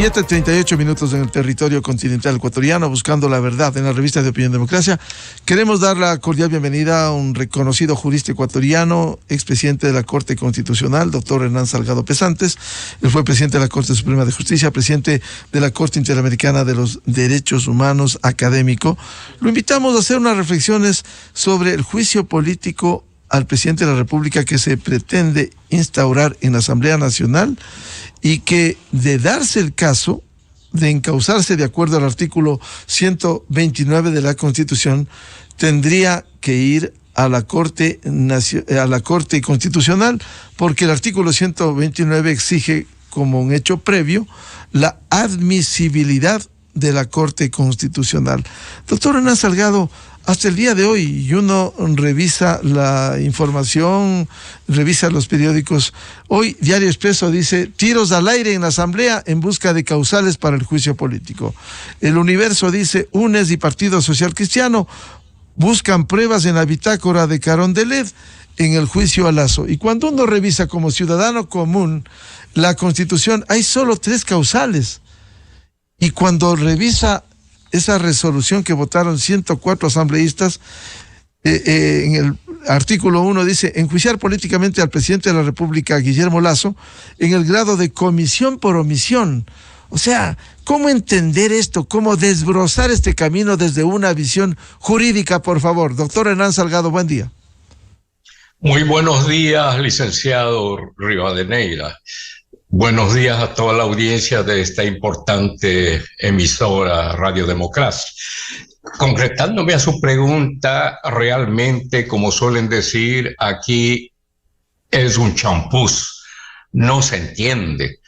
7:38 en el territorio continental ecuatoriano, buscando la verdad en la revista de Opinión Democracia. Queremos dar la cordial bienvenida a un reconocido jurista ecuatoriano, expresidente de la Corte Constitucional, doctor Hernán Salgado Pesantes. Él fue presidente de la Corte Suprema de Justicia, presidente de la Corte Interamericana de los Derechos Humanos, académico. Lo invitamos a hacer unas reflexiones sobre el juicio político al presidente de la República que se pretende instaurar en la Asamblea Nacional y que, de darse el caso de encauzarse de acuerdo al artículo 129 de la Constitución, tendría que ir a la Corte Constitucional, porque el artículo 129 exige como un hecho previo la admisibilidad de la Corte Constitucional. Doctor Hernán Salgado, hasta el día de hoy, y uno revisa la información, revisa los periódicos. Hoy, Diario Expreso dice: tiros al aire en la Asamblea en busca de causales para el juicio político. El Universo dice: UNES y Partido Social Cristiano buscan pruebas en la bitácora de Carondelet en el juicio a Lasso. Y cuando uno revisa como ciudadano común la Constitución, hay solo 3 causales. Y cuando revisa esa resolución que votaron 104 asambleístas, en el artículo 1 dice: enjuiciar políticamente al presidente de la República, Guillermo Lasso, en el grado de comisión por omisión. O sea, ¿cómo entender esto? ¿Cómo desbrozar este camino desde una visión jurídica, por favor? Doctor Hernán Salgado, buen día. Muy buenos días, licenciado Rivadeneira. Buenos días a toda la audiencia de esta importante emisora Radio Democracia. Concretándome a su pregunta, realmente, como suelen decir, aquí es un champús, no se entiende.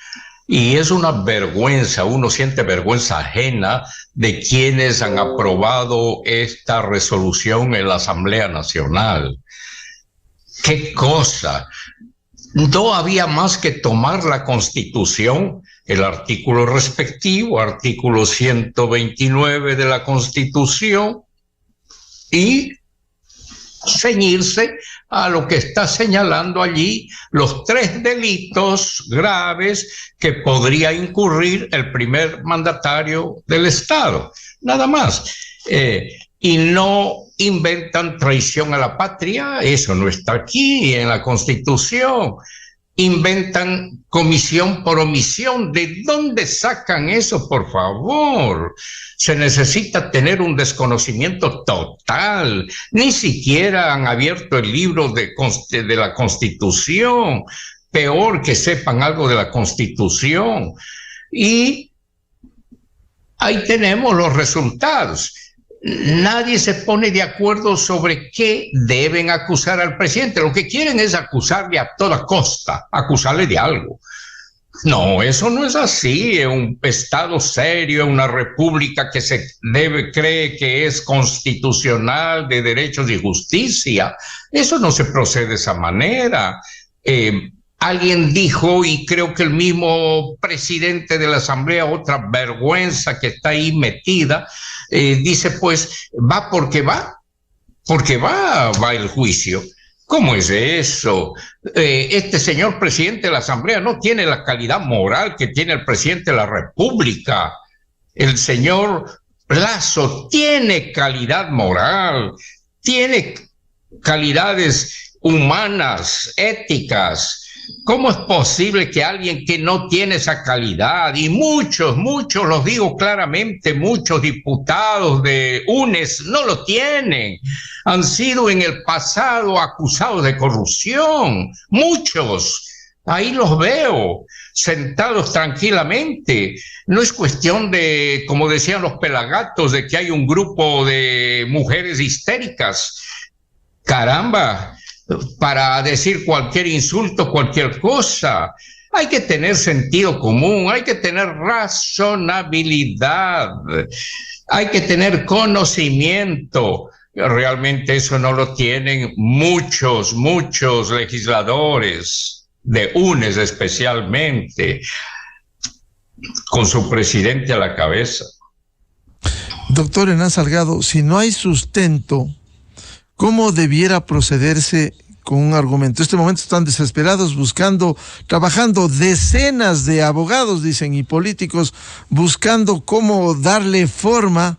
Y es una vergüenza, uno siente vergüenza ajena de quienes han aprobado esta resolución en la Asamblea Nacional. ¡Qué cosa! No había más que tomar la Constitución, el artículo respectivo, artículo 129 de la Constitución, y ceñirse a lo que está señalando allí, los 3 delitos graves que podría incurrir el primer mandatario del Estado. Nada más. Y no inventan traición a la patria, eso no está aquí en la Constitución. Inventan comisión por omisión. ¿De dónde sacan eso, por favor? Se necesita tener un desconocimiento total. Ni siquiera han abierto el libro de la Constitución. Peor que sepan algo de la Constitución. Y ahí tenemos los resultados. Nadie se pone de acuerdo sobre qué deben acusar al presidente. Lo que quieren es acusarle a toda costa, acusarle de algo. No, eso no es así. En un Estado serio, en una república que cree que es constitucional, de derechos y justicia, eso no se procede de esa manera. Alguien dijo, y creo que el mismo presidente de la Asamblea, otra vergüenza que está ahí metida, dice, pues, va porque va el juicio. ¿Cómo es eso? Este señor presidente de la Asamblea no tiene la calidad moral que tiene el presidente de la República. El señor Lasso tiene calidad moral, tiene calidades humanas, éticas. ¿Cómo es posible que alguien que no tiene esa calidad, y muchos, los digo claramente, muchos diputados de UNES no lo tienen, han sido en el pasado acusados de corrupción, muchos, ahí los veo, sentados tranquilamente? No es cuestión de, como decían los pelagatos, de que hay un grupo de mujeres histéricas. Caramba, para decir cualquier insulto, cualquier cosa. Hay que tener sentido común, hay que tener razonabilidad, hay que tener conocimiento. Realmente eso no lo tienen muchos legisladores, de UNES especialmente, con su presidente a la cabeza. Doctor Hernán Salgado, si no hay sustento, ¿cómo debiera procederse con un argumento. En este momento están desesperados trabajando decenas de abogados, dicen, y políticos, buscando cómo darle forma,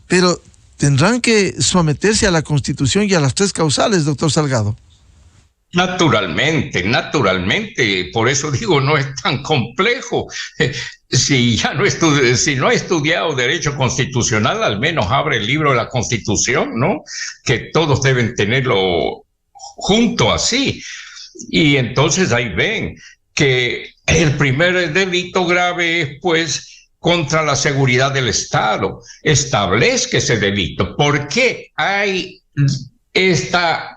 pero tendrán que someterse a la Constitución y a las 3 causales, doctor Salgado. Naturalmente, por eso digo, no es tan complejo. Si no ha estudiado Derecho Constitucional, al menos abre el libro de la Constitución, ¿no? Que todos deben tenerlo junto así. Y entonces ahí ven que el primer delito grave es, pues, contra la seguridad del Estado. Establezca ese delito. ¿Por qué hay esta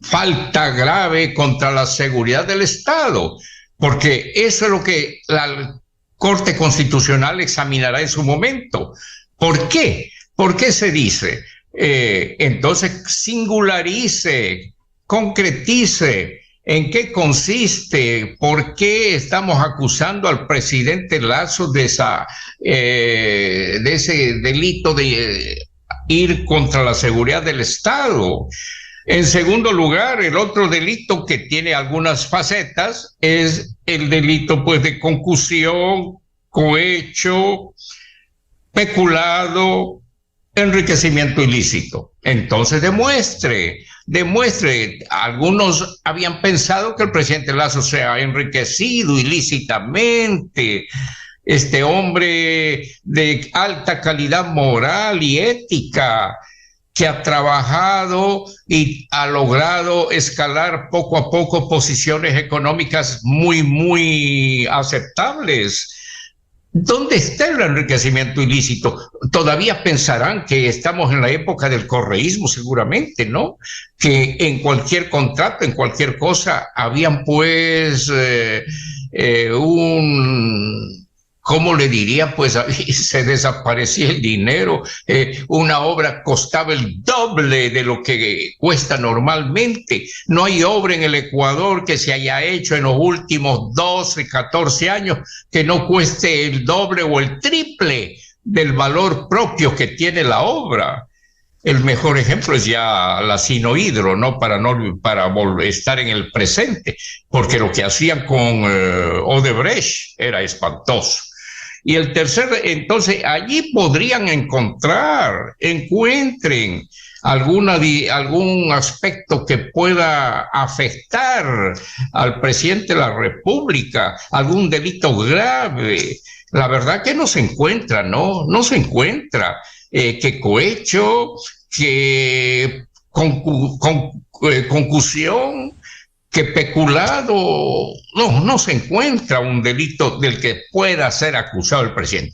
falta grave contra la seguridad del Estado? Porque eso es lo que la Corte Constitucional examinará en su momento. ¿Por qué? ¿Por qué se dice? Entonces singularice, concretice en qué consiste, por qué estamos acusando al presidente Lasso de ese delito de ir contra la seguridad del Estado. En segundo lugar, el otro delito que tiene algunas facetas es el delito, pues, de concusión, cohecho, peculado, enriquecimiento ilícito. Entonces demuestre. Algunos habían pensado que el presidente Lasso se ha enriquecido ilícitamente. Este hombre de alta calidad moral y ética, que ha trabajado y ha logrado escalar poco a poco posiciones económicas muy, muy aceptables. ¿Dónde está el enriquecimiento ilícito? Todavía pensarán que estamos en la época del correísmo, seguramente, ¿no? Que en cualquier contrato, en cualquier cosa, habían, pues, ¿cómo le diría? Pues se desaparecía el dinero. Una obra costaba el doble de lo que cuesta normalmente. No hay obra en el Ecuador que se haya hecho en los últimos 12, 14 años que no cueste el doble o el triple del valor propio que tiene la obra. El mejor ejemplo es ya la Sinohydro, ¿no? Para estar en el presente, porque lo que hacían con Odebrecht era espantoso. Y el tercer, entonces allí podrían encuentren algún aspecto que pueda afectar al presidente de la República, algún delito grave. La verdad que no se encuentra, ¿no? No se encuentra. Que cohecho, que concusión, que peculado, no se encuentra un delito del que pueda ser acusado el presidente.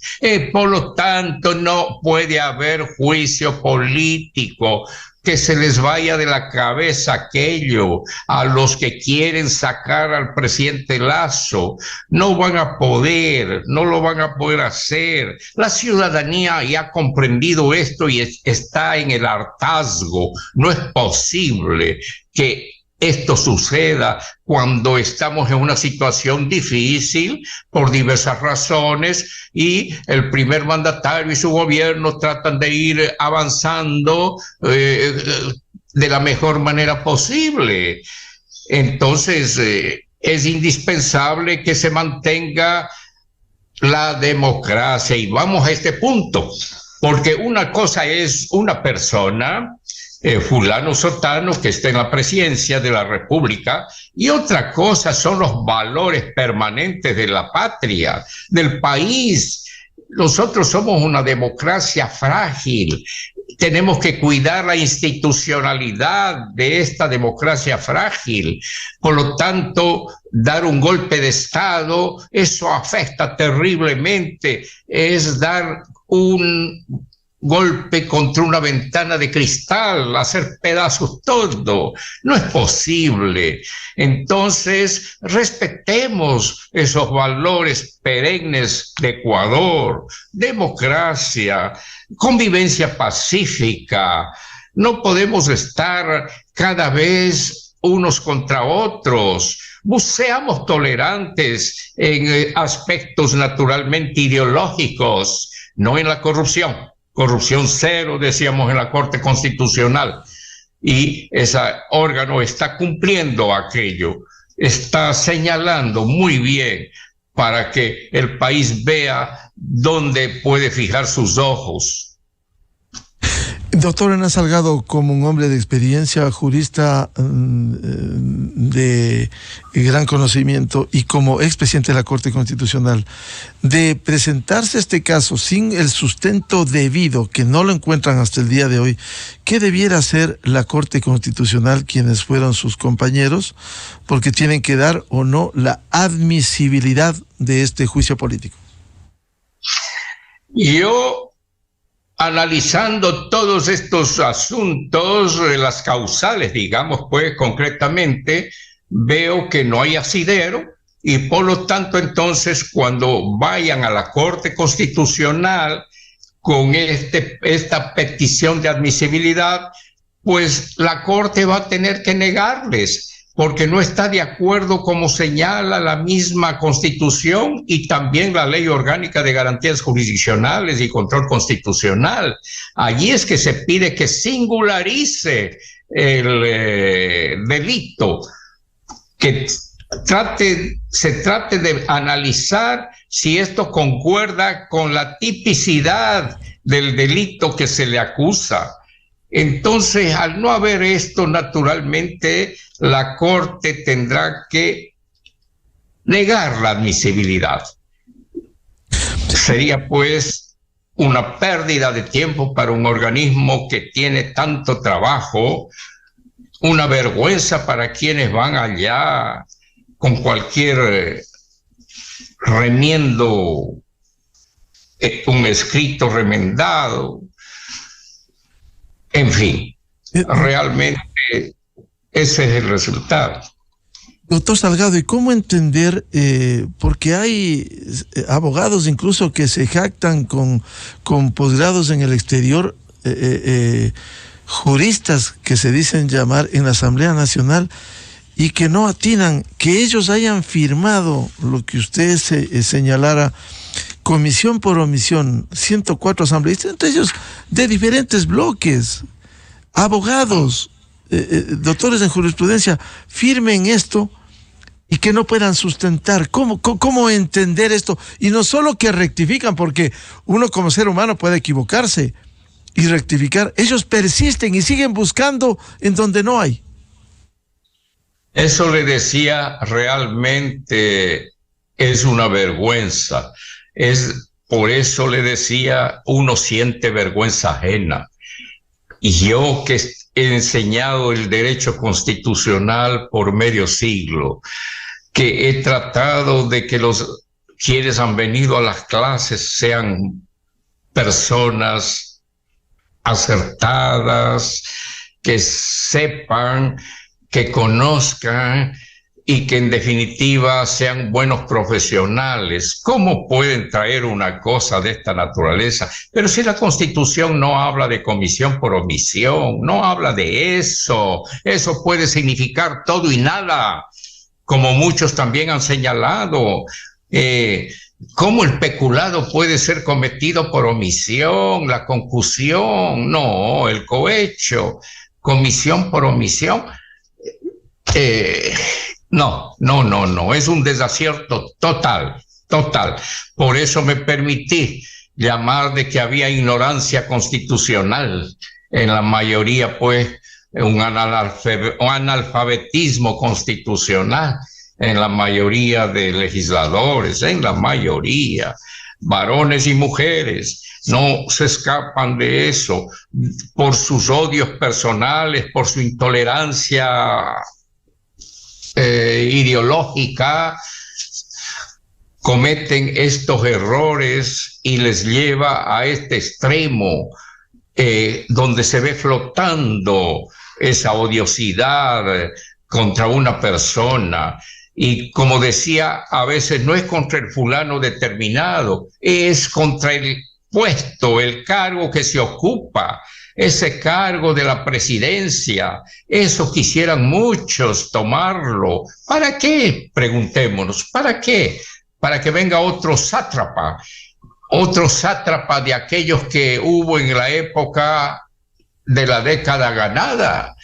Por lo tanto, no puede haber juicio político, que se les vaya de la cabeza aquello. A los que quieren sacar al presidente Lasso no lo van a poder hacer. La ciudadanía ya ha comprendido esto y está en el hartazgo. No es posible que esto suceda cuando estamos en una situación difícil por diversas razones y el primer mandatario y su gobierno tratan de ir avanzando de la mejor manera posible. Entonces, es indispensable que se mantenga la democracia. Y vamos a este punto, porque una cosa es una persona, fulano sotano, que está en la presidencia de la República, y otra cosa son los valores permanentes de la patria, del país. Nosotros somos una democracia frágil. Tenemos que cuidar la institucionalidad de esta democracia frágil. Por lo tanto, dar un golpe de Estado, eso afecta terriblemente. Es dar un golpe contra una ventana de cristal, hacer pedazos todo. No es posible. Entonces, respetemos esos valores perennes de Ecuador: democracia, convivencia pacífica. No podemos estar cada vez unos contra otros. Seamos tolerantes en aspectos naturalmente ideológicos, no en la corrupción. Corrupción cero, decíamos en la Corte Constitucional. y ese órgano está cumpliendo aquello, está señalando muy bien para que el país vea dónde puede fijar sus ojos. Doctor Hernán Salgado, como un hombre de experiencia, jurista de gran conocimiento y como expresidente de la Corte Constitucional, de presentarse este caso sin el sustento debido, que no lo encuentran hasta el día de hoy, ¿qué debiera hacer la Corte Constitucional, quienes fueron sus compañeros, porque tienen que dar o no la admisibilidad de este juicio político? Yo, analizando todos estos asuntos, las causales, digamos, pues concretamente, veo que no hay asidero y por lo tanto entonces cuando vayan a la Corte Constitucional con esta petición de admisibilidad, pues la Corte va a tener que negarles, porque no está de acuerdo como señala la misma Constitución y también la Ley Orgánica de Garantías Jurisdiccionales y Control Constitucional. Allí es que se pide que singularice el delito, que se trate de analizar si esto concuerda con la tipicidad del delito que se le acusa. Entonces, al no haber esto, naturalmente, la Corte tendrá que negar la admisibilidad. Sería, pues, una pérdida de tiempo para un organismo que tiene tanto trabajo, una vergüenza para quienes van allá con cualquier remiendo, un escrito remendado. En fin, realmente ese es el resultado. Doctor Salgado, ¿y cómo entender? Porque hay abogados incluso que se jactan con posgrados en el exterior, juristas que se dicen llamar en la Asamblea Nacional y que no atinan, que ellos hayan firmado lo que usted señalara, comisión por omisión, 104 asambleístas, entre ellos de diferentes bloques, abogados, doctores en jurisprudencia, firmen esto y que no puedan sustentar. ¿Cómo entender esto? Y no solo que rectifican, porque uno como ser humano puede equivocarse y rectificar. Ellos persisten y siguen buscando en donde no hay. Eso le decía, realmente es una vergüenza. Por eso le decía, uno siente vergüenza ajena. Y yo que he enseñado el derecho constitucional por medio siglo, que he tratado de que quienes han venido a las clases sean personas acertadas, que sepan, que conozcan y que en definitiva sean buenos profesionales. ¿Cómo pueden traer una cosa de esta naturaleza? Pero si la Constitución no habla de comisión por omisión, no habla de eso, eso puede significar todo y nada, como muchos también han señalado. ¿Cómo el peculado puede ser cometido por omisión, la concusión? No, el cohecho, comisión por omisión. No, es un desacierto total. Por eso me permití llamar de que había ignorancia constitucional en la mayoría, pues, un analfabetismo constitucional en la mayoría de legisladores, en la mayoría, varones y mujeres. No se escapan de eso por sus odios personales, por su intolerancia ideológica, cometen estos errores y les lleva a este extremo donde se ve flotando esa odiosidad contra una persona. Y como decía, a veces no es contra el fulano determinado, es contra el puesto, el cargo que se ocupa, ese cargo de la presidencia. Eso quisieran muchos tomarlo. ¿Para qué? Preguntémonos, ¿para qué? Para que venga otro sátrapa de aquellos que hubo en la época de la década ganada,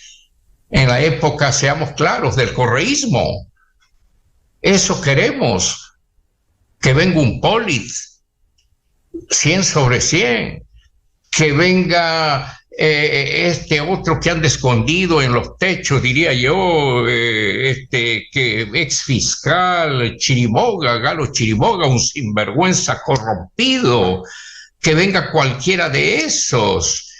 en la época, seamos claros, del correísmo. Eso queremos, que venga un Polit, 100 sobre 100, que venga este otro que anda escondido en los techos, diría yo, que ex fiscal Chiriboga, Galo Chiriboga, un sinvergüenza corrompido, que venga cualquiera de esos.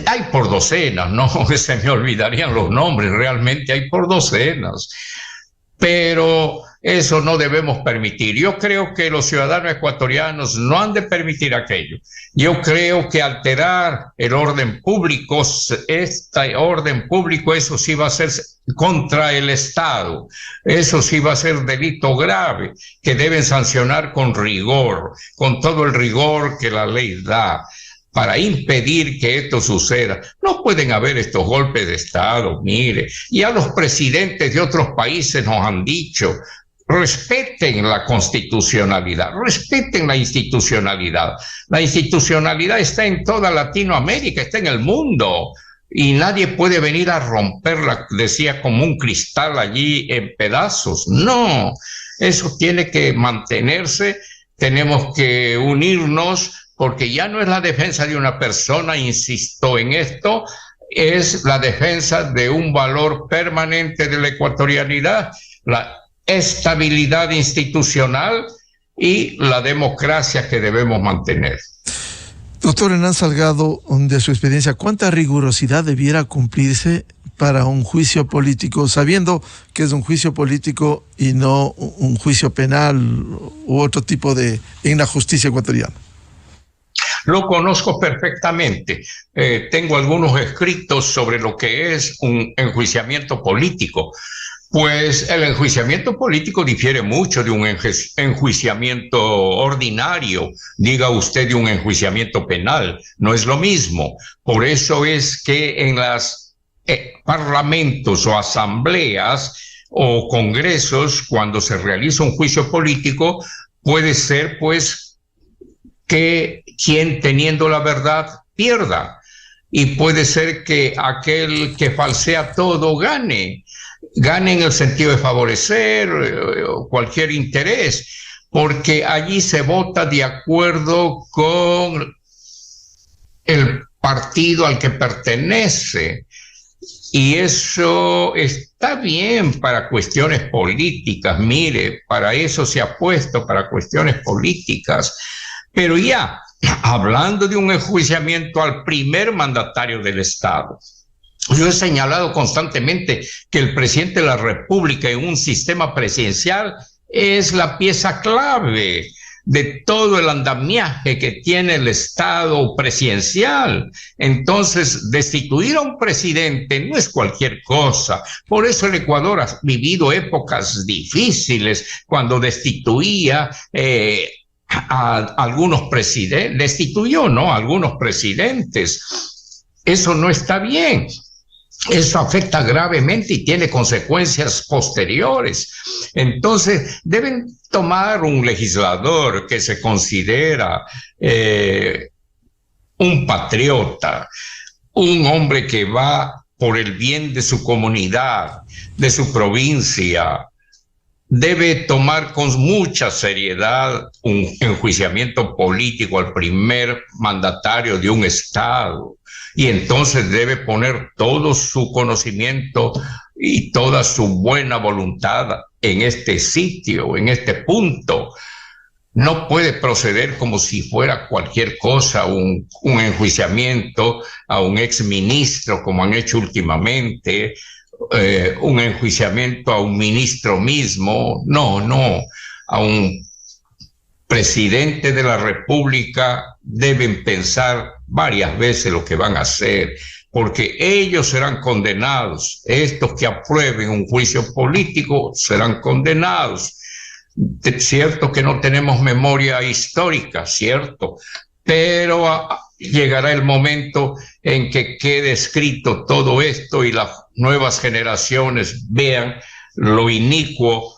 Hay por docenas, no se me olvidarían los nombres, realmente hay por docenas. Pero eso no debemos permitir. Yo creo que los ciudadanos ecuatorianos no han de permitir aquello. Yo creo que alterar el orden público, este orden público, eso sí va a ser contra el Estado. Eso sí va a ser delito grave, que deben sancionar con rigor, con todo el rigor que la ley da, para impedir que esto suceda. No pueden haber estos golpes de Estado, mire. Ya los presidentes de otros países nos han dicho, respeten la constitucionalidad, respeten la institucionalidad. La institucionalidad está en toda Latinoamérica, está en el mundo, y nadie puede venir a romperla, decía, como un cristal allí en pedazos. No, eso tiene que mantenerse, tenemos que unirnos, porque ya no es la defensa de una persona, insisto en esto, es la defensa de un valor permanente de la ecuatorianidad, la estabilidad institucional y la democracia que debemos mantener. Doctor Hernán Salgado, de su experiencia, ¿cuánta rigurosidad debiera cumplirse para un juicio político, sabiendo que es un juicio político y no un juicio penal u otro tipo en la justicia ecuatoriana? Lo conozco perfectamente. Tengo algunos escritos sobre lo que es un enjuiciamiento político. Pues el enjuiciamiento político difiere mucho de un enjuiciamiento ordinario, diga usted de un enjuiciamiento penal, no es lo mismo. Por eso es que en los parlamentos o asambleas o congresos, cuando se realiza un juicio político, puede ser pues que quien teniendo la verdad pierda, y puede ser que aquel que falsea todo gane en el sentido de favorecer cualquier interés, porque allí se vota de acuerdo con el partido al que pertenece, y eso está bien para cuestiones políticas. Mire, para eso se ha puesto, para cuestiones políticas. Pero ya, hablando de un enjuiciamiento al primer mandatario del Estado, yo he señalado constantemente que el presidente de la República en un sistema presidencial es la pieza clave de todo el andamiaje que tiene el Estado presidencial. Entonces, destituir a un presidente no es cualquier cosa. Por eso el Ecuador ha vivido épocas difíciles cuando destituía a algunos presidentes, destituyó, ¿no?, a algunos presidentes. Eso no está bien. Eso afecta gravemente y tiene consecuencias posteriores. Entonces, deben tomar un legislador que se considera un patriota, un hombre que va por el bien de su comunidad, de su provincia. Debe tomar con mucha seriedad un enjuiciamiento político al primer mandatario de un Estado, y entonces debe poner todo su conocimiento y toda su buena voluntad en este sitio, en este punto. No puede proceder como si fuera cualquier cosa, un enjuiciamiento a un exministro, como han hecho últimamente, un enjuiciamiento a un ministro mismo. No, a un presidente de la República deben pensar varias veces lo que van a hacer, porque ellos serán condenados. Estos que aprueben un juicio político serán condenados. Cierto que no tenemos memoria histórica, cierto, pero llegará el momento en que quede escrito todo esto y las nuevas generaciones vean lo inicuo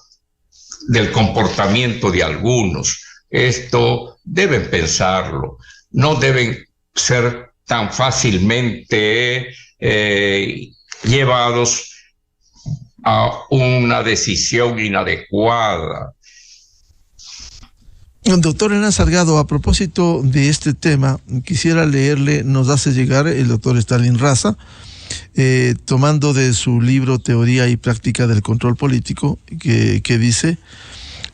del comportamiento de algunos. Esto deben pensarlo, no deben ser tan fácilmente llevados a una decisión inadecuada. Doctor Hernán Salgado, a propósito de este tema, quisiera leerle, nos hace llegar el doctor Stalin Raza, tomando de su libro Teoría y Práctica del Control Político, que dice: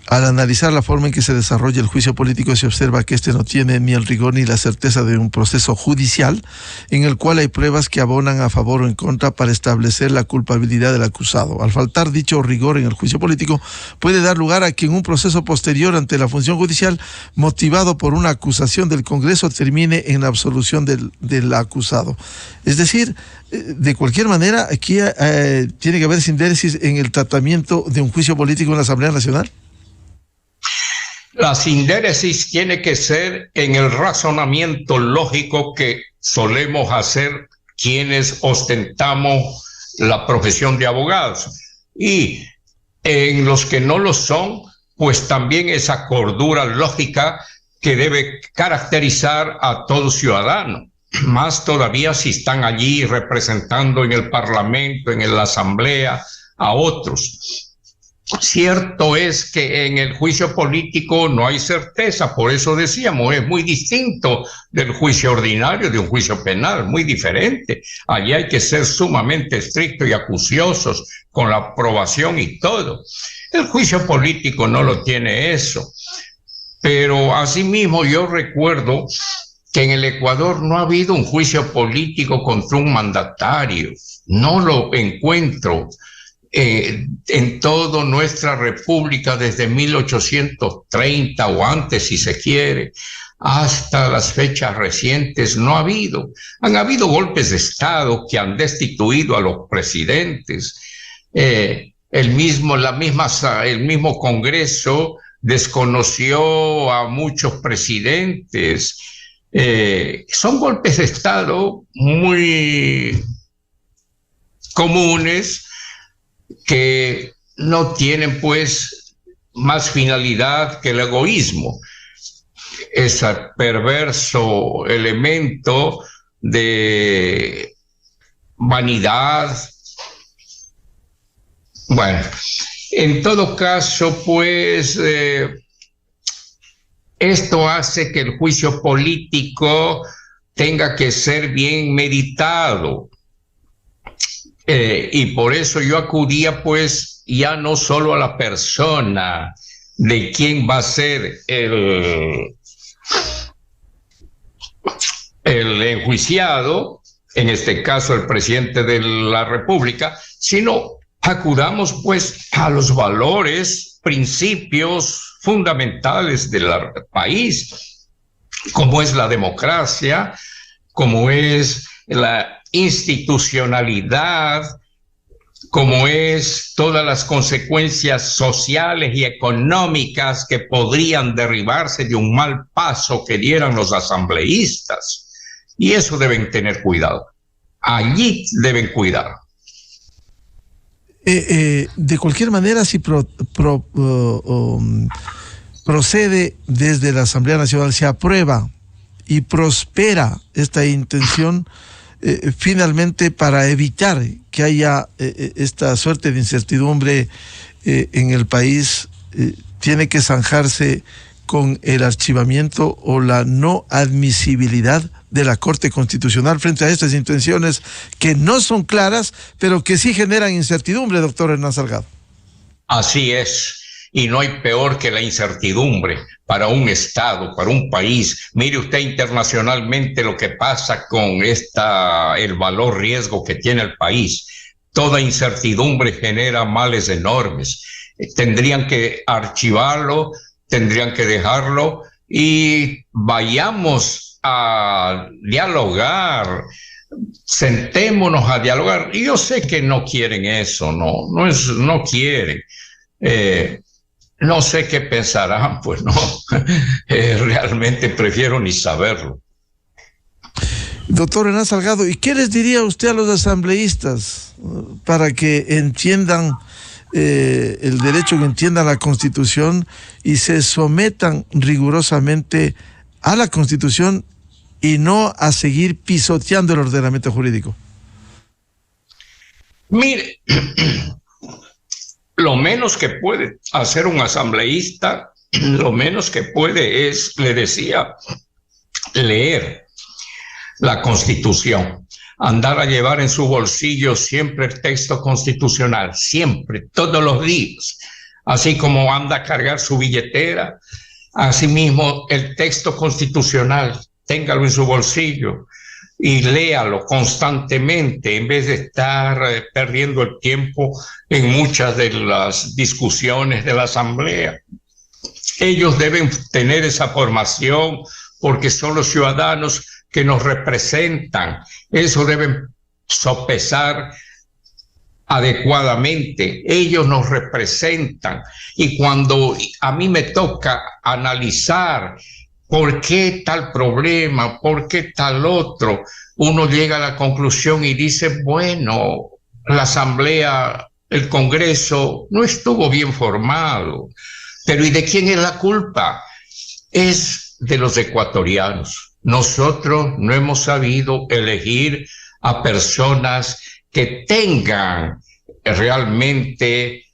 al analizar la forma en que se desarrolla el juicio político, se observa que este no tiene ni el rigor ni la certeza de un proceso judicial en el cual hay pruebas que abonan a favor o en contra para establecer la culpabilidad del acusado. Al faltar dicho rigor en el juicio político, puede dar lugar a que en un proceso posterior ante la función judicial, motivado por una acusación del Congreso, termine en la absolución del acusado. Es decir, de cualquier manera, aquí tiene que haber sindéresis en el tratamiento de un juicio político en la Asamblea Nacional. La sindéresis tiene que ser en el razonamiento lógico que solemos hacer quienes ostentamos la profesión de abogados. Y en los que no lo son, pues también esa cordura lógica que debe caracterizar a todo ciudadano. Más todavía si están allí representando en el Parlamento, en la Asamblea, a otros. Cierto es que en el juicio político no hay certeza, por eso decíamos, es muy distinto del juicio ordinario, de un juicio penal, muy diferente. Allí hay que ser sumamente estrictos y acuciosos con la aprobación y todo. El juicio político no lo tiene eso. Pero asimismo yo recuerdo que en el Ecuador no ha habido un juicio político contra un mandatario. No lo encuentro. En toda nuestra república desde 1830 o antes, si se quiere, hasta las fechas recientes no ha habido. Han habido golpes de Estado que han destituido a los presidentes. El mismo Congreso desconoció a muchos presidentes. Son golpes de Estado muy comunes, que no tienen pues más finalidad que el egoísmo, ese perverso elemento de vanidad. Bueno, en todo caso, pues esto hace que el juicio político tenga que ser bien meditado. Y por eso yo acudía pues ya no solo a la persona de quién va a ser el enjuiciado, en este caso el presidente de la República, sino acudamos pues a los valores, principios fundamentales del país, como es la democracia, como es la institucionalidad, como es todas las consecuencias sociales y económicas que podrían derivarse de un mal paso que dieran los asambleístas. Y eso deben tener cuidado. Allí deben cuidar. De cualquier manera, si procede desde la Asamblea Nacional, se aprueba y prospera esta intención, finalmente, para evitar que haya esta suerte de incertidumbre en el país, tiene que zanjarse con el archivamiento o la no admisibilidad de la Corte Constitucional frente a estas intenciones que no son claras, pero que sí generan incertidumbre, doctor Hernán Salgado. Así es. Y no hay peor que la incertidumbre para un Estado, para un país. Mire usted internacionalmente lo que pasa con el valor riesgo que tiene el país. Toda incertidumbre genera males enormes. Tendrían que archivarlo, tendrían que dejarlo y vayamos a dialogar. Sentémonos a dialogar. Y yo sé que no quieren eso, no quieren. No sé qué pensarán, pues no, realmente prefiero ni saberlo. Doctor Hernán Salgado, ¿y qué les diría usted a los asambleístas para que entiendan el derecho, que entiendan la Constitución y se sometan rigurosamente a la Constitución y no a seguir pisoteando el ordenamiento jurídico? Mire, lo menos que puede hacer un asambleísta, lo menos que puede es, le decía, leer la Constitución, andar a llevar en su bolsillo siempre el texto constitucional, siempre, todos los días, así como anda a cargar su billetera, asimismo el texto constitucional, téngalo en su bolsillo y léalo constantemente en vez de estar perdiendo el tiempo en muchas de las discusiones de la Asamblea. Ellos deben tener esa formación porque son los ciudadanos que nos representan. Eso deben sopesar adecuadamente. Ellos nos representan. Y cuando a mí me toca analizar por qué tal problema, por qué tal otro, uno llega a la conclusión y dice, bueno, la Asamblea, el Congreso no estuvo bien formado. Pero ¿y de quién es la culpa? Es de los ecuatorianos. Nosotros no hemos sabido elegir a personas que tengan realmente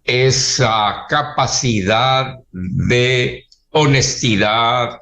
esa capacidad de honestidad,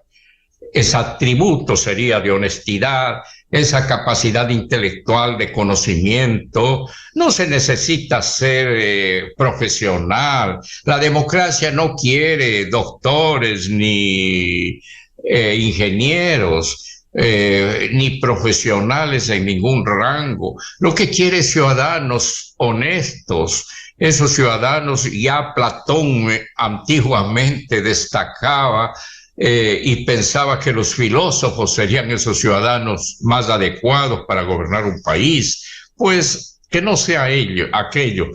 ese atributo sería de honestidad, esa capacidad intelectual de conocimiento. No se necesita ser profesional. La democracia no quiere doctores ni ingenieros, ni profesionales en ningún rango. Lo que quiere es ciudadanos honestos. Esos ciudadanos, ya Platón antiguamente destacaba y pensaba que los filósofos serían esos ciudadanos más adecuados para gobernar un país. Pues que no sea aquello,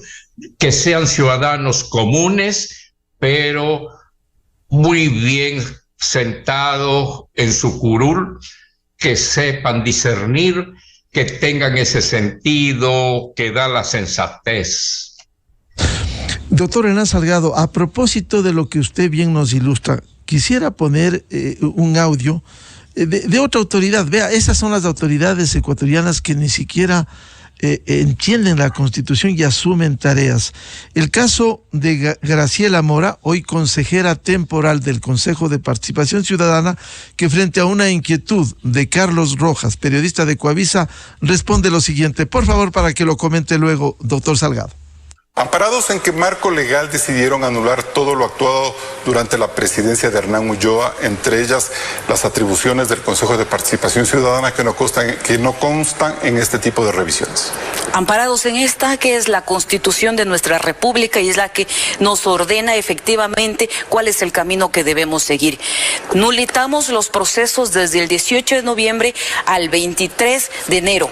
que sean ciudadanos comunes, pero muy bien sentados en su curul, que sepan discernir, que tengan ese sentido que da la sensatez. Doctor Hernán Salgado, a propósito de lo que usted bien nos ilustra, quisiera poner un audio de otra autoridad. Vea, esas son las autoridades ecuatorianas que ni siquiera entienden la Constitución y asumen tareas. El caso de Graciela Mora, hoy consejera temporal del Consejo de Participación Ciudadana, que frente a una inquietud de Carlos Rojas, periodista de Coavisa, responde lo siguiente. Por favor, para que lo comente luego, doctor Salgado. Amparados en qué marco legal decidieron anular todo lo actuado durante la presidencia de Hernán Ulloa, entre ellas las atribuciones del Consejo de Participación Ciudadana que no constan en este tipo de revisiones? Amparados en esta, que es la Constitución de nuestra República y es la que nos ordena efectivamente cuál es el camino que debemos seguir. Nulitamos los procesos desde el 18 de noviembre al 23 de enero.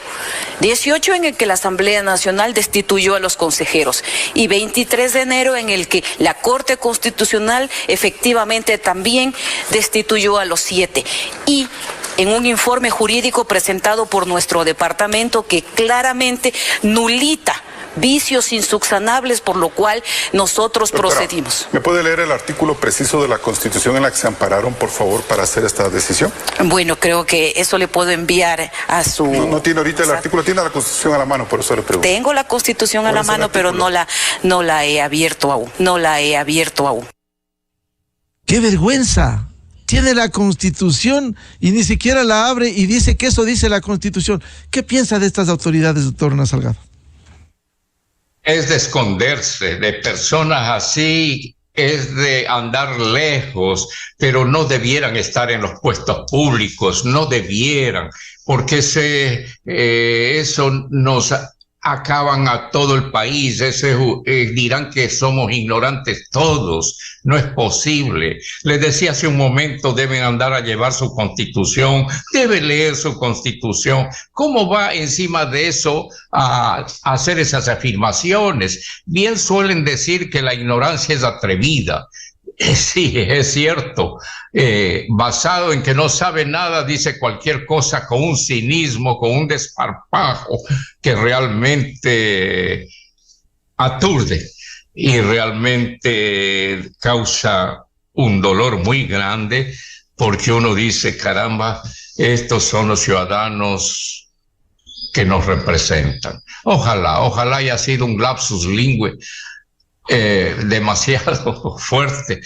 18 en el que la Asamblea Nacional destituyó a los consejeros y 23 de enero en el que la Corte Constitucional efectivamente también destituyó a los 7. Y en un informe jurídico presentado por nuestro departamento que claramente nulita vicios insubsanables, por lo cual nosotros procedimos. ¿Me puede leer el artículo preciso de la Constitución en la que se ampararon, por favor, para hacer esta decisión? Bueno, creo que eso le puedo enviar a su... No tiene ahorita el artículo, tiene la Constitución a la mano, por eso le pregunto. Tengo la Constitución a la mano, pero no la he abierto aún. ¡Qué vergüenza! Tiene la Constitución y ni siquiera la abre y dice que eso dice la Constitución. ¿Qué piensa de estas autoridades, doctor Hernán Salgado? Es de esconderse de personas así, es de andar lejos, pero no debieran estar en los puestos públicos, no debieran, porque eso nos acaban a todo el país. Dirán que somos ignorantes todos. No es posible. Les decía hace un momento, deben andar a llevar su Constitución, deben leer su Constitución. ¿Cómo va encima de eso a hacer esas afirmaciones? Bien suelen decir que la ignorancia es atrevida. Sí, es cierto. Basado en que no sabe nada, dice cualquier cosa con un cinismo, con un desparpajo que realmente aturde y realmente causa un dolor muy grande, porque uno dice, caramba, estos son los ciudadanos que nos representan. Ojalá haya sido un lapsus lingüe demasiado fuerte.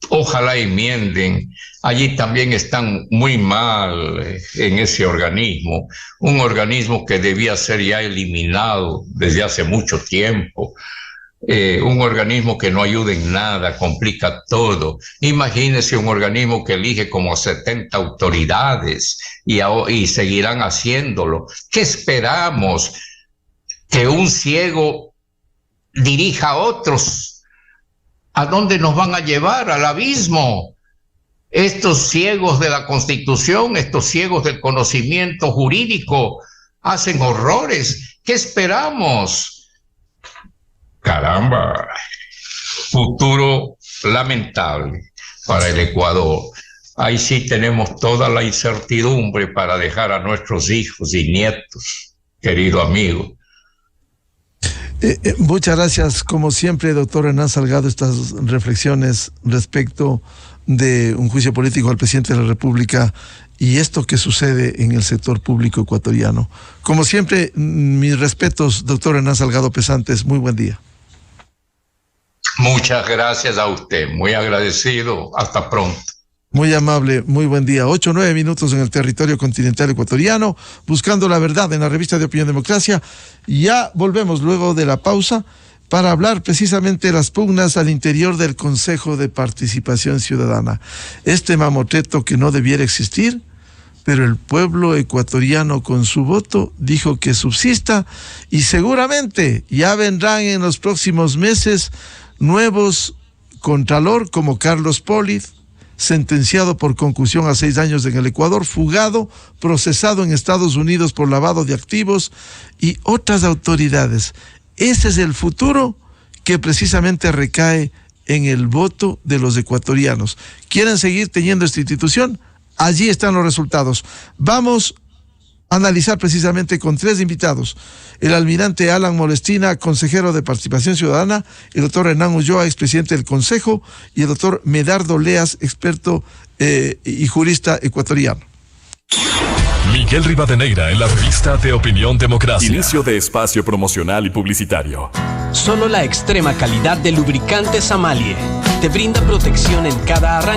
Ojalá enmienden. Allí también están muy mal en ese organismo, un organismo que debía ser ya eliminado desde hace mucho tiempo, un organismo que no ayuda en nada, complica todo. Imagínense un organismo que elige como 70 autoridades y seguirán haciéndolo. ¿Qué esperamos? ¿Que un ciego dirija a otros? ¿A dónde nos van a llevar? Al abismo. Estos ciegos de la Constitución, estos ciegos del conocimiento jurídico, hacen horrores. ¿Qué esperamos? Caramba, futuro lamentable para el Ecuador. Ahí sí tenemos toda la incertidumbre para dejar a nuestros hijos y nietos, querido amigo. Muchas gracias, como siempre, doctor Hernán Salgado, estas reflexiones respecto de un juicio político al presidente de la República y esto que sucede en el sector público ecuatoriano. Como siempre, mis respetos, doctor Hernán Salgado Pesantes, muy buen día. Muchas gracias a usted, muy agradecido, hasta pronto. Muy amable, muy buen día. 8-9 minutos en el territorio continental ecuatoriano, buscando la verdad en la revista de Opinión Democracia. Ya volvemos luego de la pausa para hablar precisamente de las pugnas al interior del Consejo de Participación Ciudadana. Este mamotreto que no debiera existir, pero el pueblo ecuatoriano con su voto dijo que subsista y seguramente ya vendrán en los próximos meses nuevos contralor como Carlos Poliz, sentenciado por concusión a 6 años en el Ecuador, fugado, procesado en Estados Unidos por lavado de activos y otras autoridades. Ese es el futuro que precisamente recae en el voto de los ecuatorianos. ¿Quieren seguir teniendo esta institución? Allí están los resultados. Vamos a analizar precisamente con 3 invitados. El almirante Alan Molestina, consejero de Participación Ciudadana, el doctor Hernán Ulloa, expresidente del Consejo, y el doctor Medardo Leas, experto y jurista ecuatoriano. Miguel Rivadeneira en la revista de Opinión Democracia. Inicio de espacio promocional y publicitario. Solo la extrema calidad de lubricantes Amalie te brinda protección en cada arranque.